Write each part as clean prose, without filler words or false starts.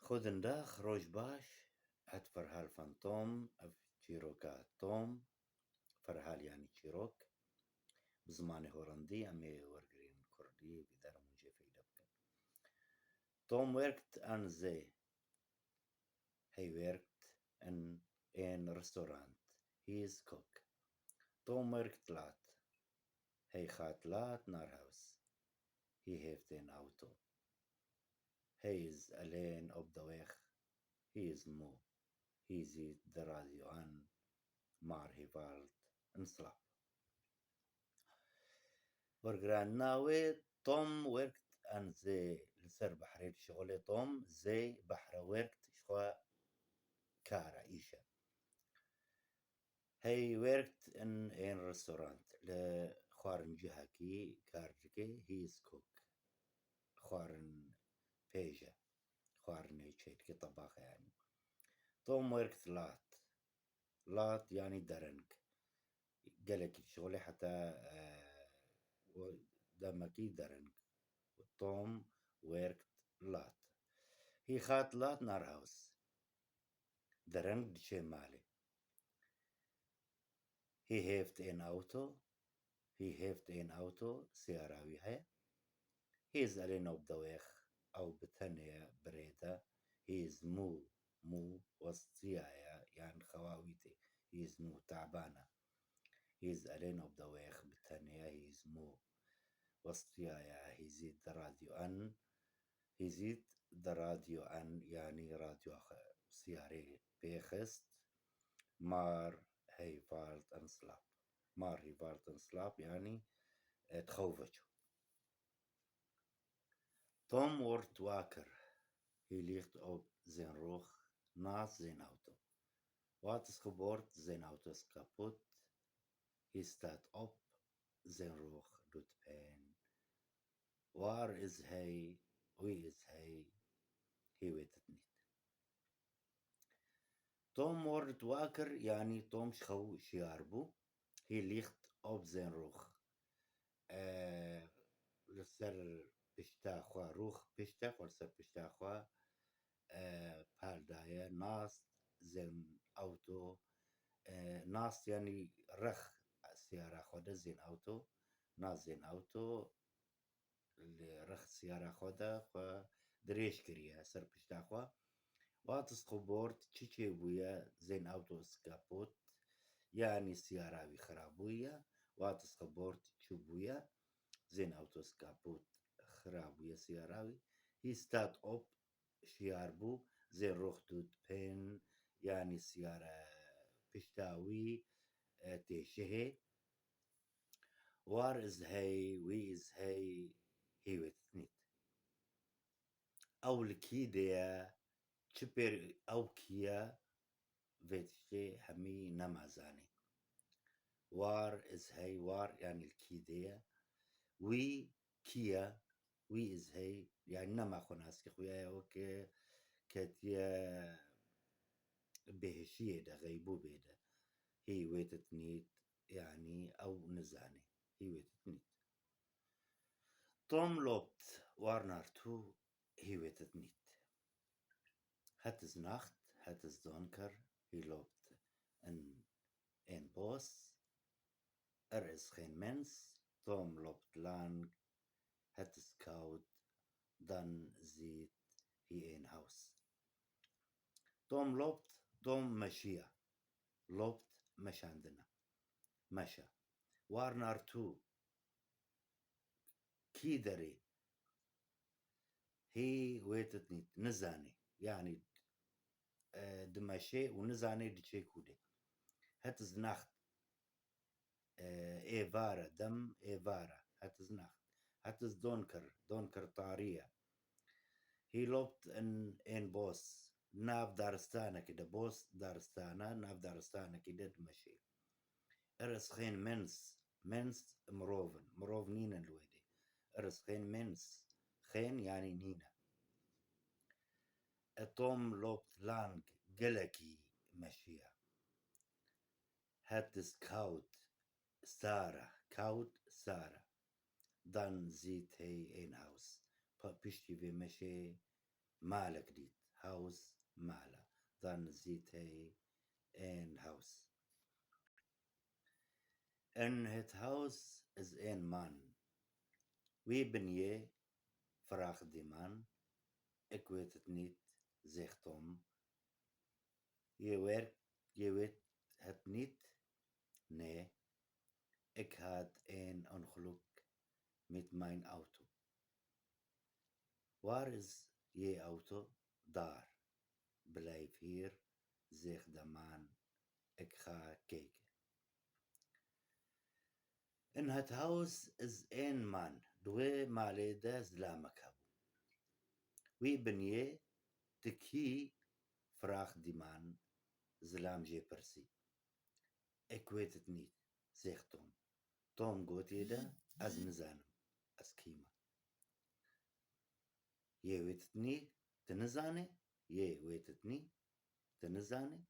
خودنداخ ڕۆژ باش هەت فەرهال فەنتۆم ئەف چیرۆکە تۆم فەرهال ینی چیرۆک bi zimanê holandî em ê wergirên kurdî vî dermûcê feyda bikin. Tom werkt an zee. He werkt in een restaurant. He is cook. Tom werkt laat. Hij gaat laat naar huis. Hij heeft een auto. Hij is alleen op de weg. Hij is moe. Hij ziet de radio aan, maar hij valt in slaap. وەرگران ناوێ تۆم وێرکت ئەن زێ لەسەر بەحرێ شغلێ تۆم زێ بەحرە وێرکت شخوا کارە ئیشە. هەی وێرکت ئن ئێن ڕستۆرانت لە خواردنجیهاکی کار دکێ هیز کۆک خواردن پێژە خواردنێ چێتکێ تەباخە یانی. تۆم وێرکت لات. لات یانی دەرەنگ gelekî şolê heta demekî dereng. Tom werkt laat. He gaat laat naar huis. Dereng diçe malê. He heeft een auto. He heeft een auto siyara wî heye. He is alleen op de weg ew bi tenê birêde. He is moe. Moe westiya ye yan xewa wî tê. He is moe تعبان e. He is alleen op de weg bi tenê. He is moe westiya ye. He ziet de radio an. He ziet de radio an yani radyoya siyarê pêxist. Maar hij valt in slaap. Maar hij valt in slaap yani txewve çû. Tom wordt wakker. Hij ligt op zijn rug naast zijn auto. Wat is gebeurd? Zijn auto is kapot. Hij staat op. Zijn rug doet pijn. Waar is hij? Wie is hij? Hij weet het niet. Tom wordt wakker yani Tom schouw shiarbu. Hij ligt op zijn rug. لەسەر پشتاخوا ڕوخ پشتە لەسەر پشتاخوا پالدایە ناست زێن ئەوتۆ ناست ینی ڕەخ سیارە خۆدە زێن ئەوتۆ نازێن ئەوتۆ ڕەخ سیارە خۆدە خوا درێژ کردە سەر پشتاخوا واتس خۆبۆرد چی چێ بووە زێن ئەوتۆ سکاپۆت یانی سیاراوی خراپبوویە واتس خۆبۆرد چوو بووە زێن ئەوتۆس کاپوت خراببووە سیاراوی هی ستات ئۆپ شیار بوو زێن ڕۆخ دوود پێن یانی سیارە پشتاوی تێشەهێ وار ئز هەی وی ئز هەی هیوێت نیت ئەو لکی دەیە چ پێر ئەو کیە vêtiştê hemî nemazanî. War iz hey war yani lkî dêye wî kî ye wî iz hey yani nemaxwe naskî xuya ye wekê ketiye bêhişiyê de xeybûbê de hî wêtit nît yani ew nizanî hî wêtit nît. Tom lobt war nartû hî wêtit nît. Het is Nacht, het is donker, hij loopt in een bos. Is geen mens. Tom loopt lang. Het is koud. Dan ziet hij een huis. Tom loopt. Tom مشية. Loopt مش عندنا. مشى. Waar naartoe? كي دري. Hij weet het niet. نزاني. يعني دمشي ونزاني دشي كودي. Het is nacht. إيفارة دم إيفارة. Het is nacht. Het is donker. Donker طارية. Hij loopt in een bos. ناف دارستانة كده بوس دارستانة ناف دارستانة كده دمشي. is geen mens. Mens مروفن. مروف نينا الويدي. is geen mens. geen يعني نينا. Tom loopt lang. Geleki مشيها. Het is koud. Sarah. Koud Sarah. Dan ziet hij een huis. Pishti we meshe malek dit. house مالا ظن زيت هي en house en het house is en man wie ben je vraagt die man ik weet het niet zegt Tom je weet het niet nee ik had een ongeluk met mijn auto waar is je auto daar blijf hier zegt de man ik ga kijken in het huis is een man twee maleden slapen wie ben je تكي vraagt die man زلام جي برسي ik weet het niet zegt Tom Tom gooit je از نزانم از كيما je weet het niet تنزانه je weet het niet تنزانه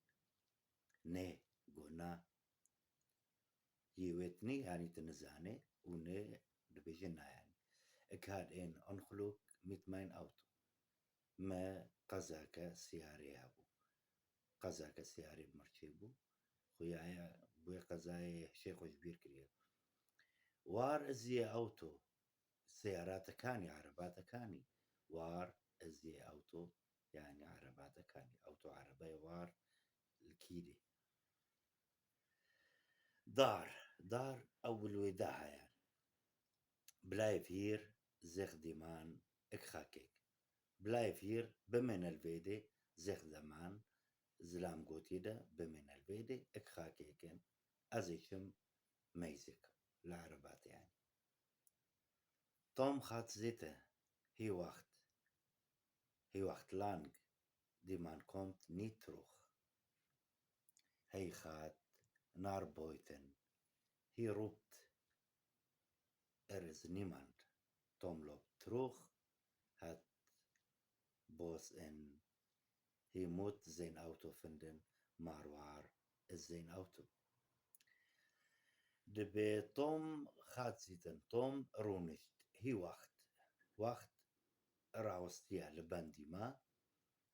nee قلنا je weet niet يعني تنزانه ونه دبيجنا يعني ik had een ongeluk met mijn auto ما قزاك سياري هبو قزاك سياري بمرچي بو خويا بوي قزاي شيخ كبير كريه وار ازي اوتو سياراتكاني عرباتكاني وار ازي اوتو يعني عرباتكاني اوتو عربي وار الكيدي دار اول وداع يعني بلايف هير زيخ ديمان اكخاكيك بلايف هير بمن الفيدي زيخ زمان زلام قوتيدا بمن الفيدي اكخاكيكن ازيشم ميزك العربات يعني توم gaat zitten. Hij wacht lang. Die man komt niet terug. Hij gaat naar buiten. Hij roept. Er is niemand. Tom loopt terug. Het bos en hij moet zijn auto vinden. Maar waar is zijn auto? De Tom gaat zitten. Tom roept. Hij wacht. Wacht. راوستيا لبنديما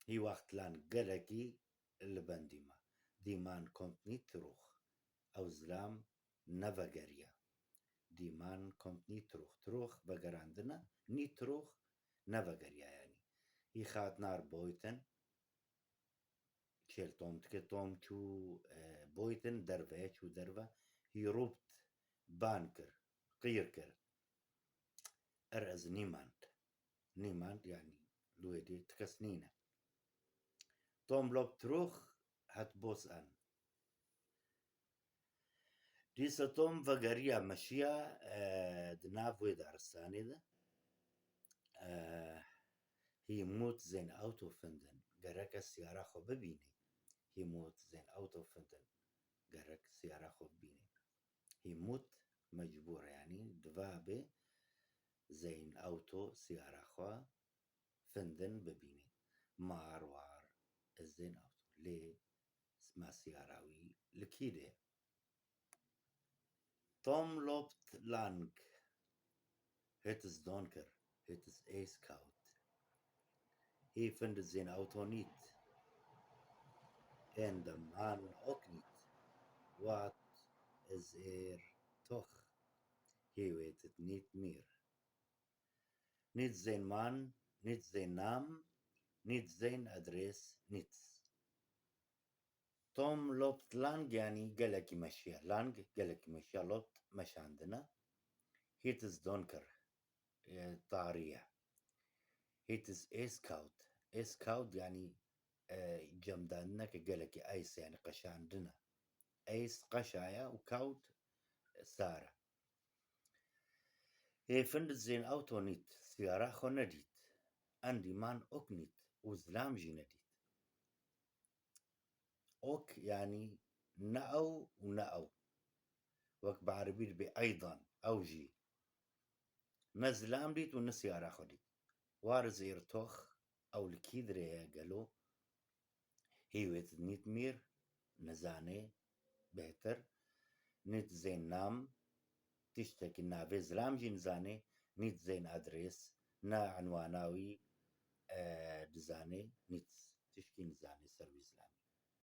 هي وقت لان قلقي لبنديما ديمان كنت نيتروخ او زلام نفقريا ديمان كنت نيتروخ تروخ بقر عندنا نيتروخ نفقريا يعني هي خات نار بويتن تشيل توم تو بويتن درفه شو درفه هي روبت بانكر قيركر ارز نيماند يعني لويدي تكسنينه توم لوب تروخ هات بوس ان ديسا توم فقريا مشيا دناف ويدا عرساني ده هي موت زين اوتو فندن قرق السيارة خو ببيني هي موت زين اوتو فندن قرق السيارة خو ببيني هي موت مجبورة يعني دفابي زين اوتو سيارة خو فندن ببيني ماروار الزين اوتو ليه اسمها سياراوي لكيده Tom loopt lang. Het is donker. Het is ijskoud. Hij vindt zijn auto niet. En de man ook niet. Wat is er toch? Hij weet het niet meer. Niet zijn man, niet zijn naam, niet zijn adres, niets. توم لوبت لانج يعني قالك يمشيها لانج قالك يمشيها لوبت مش عندنا هيتز دونكر طارية هيتز اسكاود يعني جمدانك قالك ايس يعني قشا عندنا ايس قشايا وكاود سارة هي فندت زين اوتو نيت سيارة خو نديت عندي مان اوك نيت وزلام جي نديت اوك يعني نأو ونأو وك بعربيل بأيضا أو جي نزلام ديت ونسيارة خو ديت وارزير توخ أو الكيدري قالو هي ويت نيت مير نزاني بهتر نيت زين نام تشتكي نافي زلام جي نزاني نيت زين أدريس نا عنواناوي دزاني نيت نزانێ سەرویس لانی.